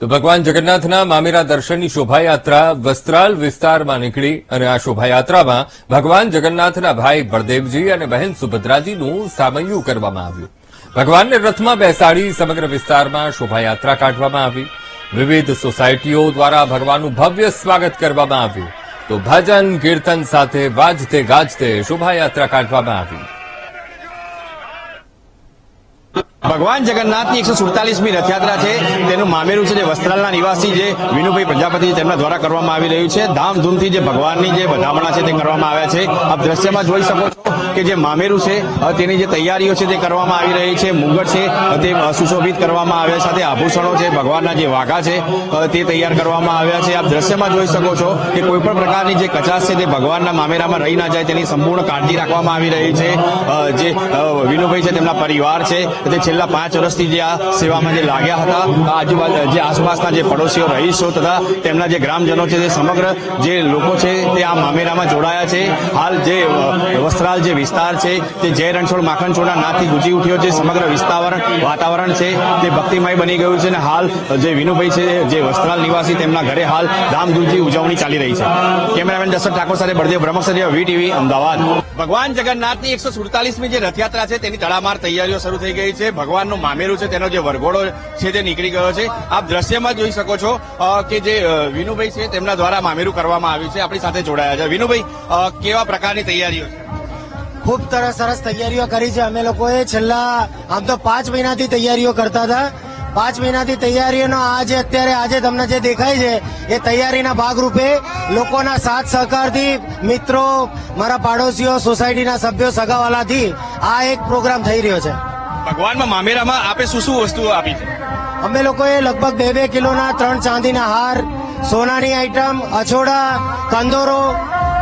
તો ભગવાન જગન્નાથના મામેરા દર્શનની શોભાયાત્રા વસ્ત્રાલ વિસ્તારમાં નીકળી અને આ શોભાયાત્રામાં ભગવાન જગન્નાથના ભાઈ બળદેવજી અને બહેન સુભદ્રાજીનું સામૈયું કરવામાં આવ્યું। ભગવાનને રથમાં બેસાડી સમગ્ર વિસ્તારમાં શોભાયાત્રા કાઢવામાં આવી। વિવિધ સોસાયટીઓ દ્વારા ભગવાનનું ભવ્ય સ્વાગત કરવામાં આવ્યું। તો ભજન કીર્તન સાથે વાજતે ગાજતે શોભાયાત્રા કાઢવામાં આવી। ભગવાન જગન્નાથની 147મી રથયાત્રા છે તેનું મામેરું છે જે વસ્ત્રાલના નિવાસી જે વિનુભાઈ પ્રજાપતિ તેમના દ્વારા કરવામાં આવી રહ્યું છે। ધામધૂમથી જે ભગવાનની જે વધામણા છે તે કરવામાં આવ્યા છે। આપ દ્રશ્યમાં જોઈ શકો છો કે જે મામેરું છે તેની જે તૈયારીઓ છે તે કરવામાં આવી રહી છે। મુંગટ છે તે સુશોભિત કરવામાં આવ્યા, સાથે આભૂષણો છે, ભગવાનના જે વાઘા છે તે તૈયાર કરવામાં આવ્યા છે। આપ દ્રશ્યમાં જોઈ શકો છો કે કોઈ પણ પ્રકારની જે કચાશ છે તે ભગવાનના મામેરામાં રહી ના જાય તેની સંપૂર્ણ કાળજી રાખવામાં આવી રહી છે। જે વિનુભાઈ છે તેમના પરિવાર છે તે છેલ્લા 5 વર્ષથી જે આ સેવામાં જે લાગ્યા હતા, આજુબાજુ જે આસપાસના જે પડોશીઓ રહીશો તથા તેમના જે ગ્રામજનો છે તે સમગ્ર જે લોકો છે તે આ મામેરામાં જોડાયા છે। હાલ જે વસ્ત્રાલ જે વિસ્તાર છે તે જય રણછોડ માખણચોરના નાદથી ગુંજી ઉઠ્યો છે। સમગ્ર વાતાવરણ છે તે ભક્તિમય બની ગયું છે અને હાલ જે વિનુભાઈ છે જે વસ્ત્રાલ નિવાસી તેમના ઘરે હાલ ધામધૂમથી ઉજવણી ચાલી રહી છે। કેમેરામેન દશરથ ઠાકોર સાથે બળદેવ બ્રહ્મક્ષત્રિય વીટીવી અમદાવાદ। ભગવાન જગન્નાથની 147મી જે રથયાત્રા છે તેની તડામાર તૈયારીઓ શરૂ થઈ ગઈ છે। ભગવાનનું મામેરું છે તેનો જે વરઘોડો છે તે નીકળી ગયો છે। આપ દ્રશ્યમાં જોઈ શકો છો કે જે વિનુભાઈ છે તેમના દ્વારા મામેરું કરવામાં આવ્યું છે। આપણી સાથે જોડાયા છે વિનુભાઈ, કેવા પ્રકારની તૈયારીઓ છે? ખૂબ સરસ તૈયારીઓ કરી છે। અમે લોકોએ છેલ્લા આમ તો 5 મહિનાથી તૈયારીઓ કરતા હતા। 5 મહિનાથી તૈયારીઓનો આજે તમને જે દેખાય છે એ તૈયારીના ભાગરૂપે લોકોના સાથ સહકારથી, મિત્રો, મારા પાડોશીઓ, સોસાયટીના સભ્યો, સગાવાલાથી આ એક પ્રોગ્રામ થઈ રહ્યો છે। ભગવાનમાં મામેરામાં આપે શું વસ્તુઓ આપી છે? અમે લોકોએ લગભગ 2 કિલોના 3 ચાંદીના હાર, સોનાની આઈટમ, અછોડા, કંદોરો,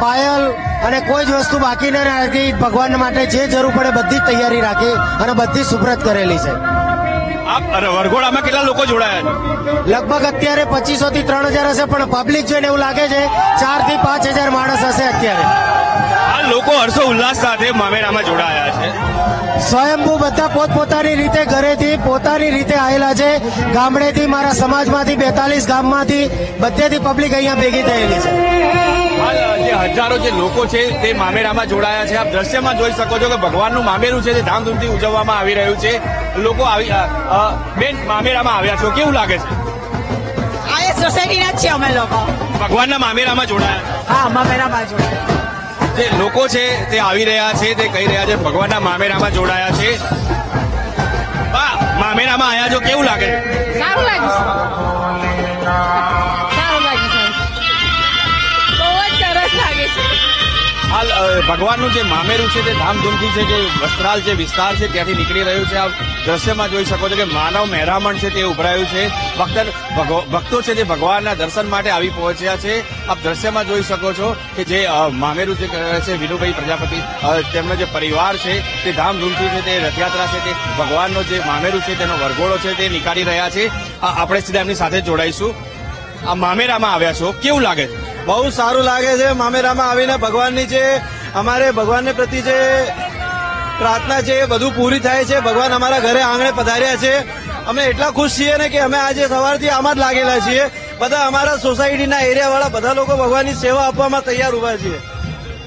પાયલ અને કોઈ જ વસ્તુ બાકી ન રાખી ભગવાન માટે જે જરૂર પડે બધી જ તૈયારી રાખી અને બધી સુપ્રત કરેલી છે। આપ વરઘોડામાં કેટલા લોકો જોડાયા છે? લગભગ અત્યારે 2500 થી 3000 હશે, પણ પબ્લિક જોઈને એવું લાગે છે 4 થી 5000 માણસ હશે અત્યારે। આ લોકો હર્ષો ઉલ્લાસ સાથે મામેરામાં જોડાયા છે। સ્વયંભૂ બધા પોતપોતાની રીતે ઘરેથી પોતાની રીતે આવેલા છે। ગામડેથી, મારા સમાજમાંથી, 42 ગામમાંથી બધેથી પબ્લિક અહીંયા ભેગી થયેલી છે। જે હજારો જે લોકો છે તે મામેરામાં જોડાયા છે। આપ દ્રશ્યમાં જોઈ શકો છો કે ભગવાનનું મામેરું છે તે ધામધૂમથી ઉજવવામાં આવી રહ્યું છે। લોકો બેન મામેરામાં આવ્યા છો, કેવું લાગે છે? આ એ સોસાયટીના જ છે અમે લોકો। ભગવાનના મામેરામાં જોડાયા? હા, મામેરામાં જોડાયા। જે લોકો છે તે આવી રહ્યા છે તે કહી રહ્યા છે ભગવાનના મામેરામાં જોડાયા છે। મામેરામાં આવ્યા છો, કેવું લાગે છે? સારું લાગ્યું છે, સારું લાગ્યું છે, બહુ જ સરસ લાગે છે। હાલ ભગવાનનું જે મામેરું છે તે ધામધૂમથી છે, જે વસ્ત્રાલ જે વિસ્તાર છે ત્યાંથી નીકળી રહ્યું છે। આપ દ્રશ્યમાં જોઈ શકો છો કે માનવ મહેરામણ છે તે ઉભરાયું છે। ભક્તો છે તે ભગવાનના દર્શન માટે આવી પહોંચ્યા છે। આપ દ્રશ્યમાં જોઈ શકો છો કે જે મામેરું જે કરે છે વિનુભાઈ પ્રજાપતિ, તેમનો જે પરિવાર છે તે ધામધૂમથી છે તે રથયાત્રા છે તે ભગવાનનો જે મામેરું છે તેનો વરઘોડો છે તે નીકાળી રહ્યા છે। આપણે સીધા એમની સાથે જોડાઈશું। આ મામેરામાં આવ્યા છો, કેવું લાગે છે? બહુ સારું લાગે છે મામેરામાં આવીને। ભગવાનની જે અમારે ભગવાનને પ્રતિ જે પ્રાર્થના છે એ બધું પૂરી થાય છે। ભગવાન અમારા ઘરે આંગણે પધાર્યા છે। અમે એટલા ખુશ છીએ ને કે અમે આજે સવારથી આમાં જ લાગેલા છીએ। બધા અમારા સોસાયટીના એરિયાવાળા બધા લોકો ભગવાનની સેવા આપવામાં તૈયાર ઉભા છીએ।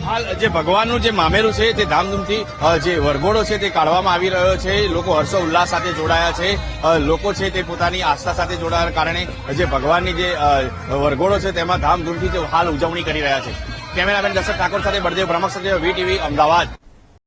હાલ જે ભગવાનનું જે મામેરું છે તે ધામધૂમથી જે વરઘોડો છે તે કાઢવામાં આવી રહ્યો છે। લોકો હર્ષો ઉલ્લાસ સાથે જોડાયા છે। લોકો છે તે પોતાની આસ્થા સાથે જોડાવાના કારણે જે ભગવાનની જે વરઘોડો છે તેમાં ધામધૂમથી હાલ ઉજવણી કરી રહ્યા છે। કેમેરામેન દશરથ ઠાકોર સાથે બળદેવ બ્રહ્મક્ષત્રિય વીટીવી અમદાવાદ।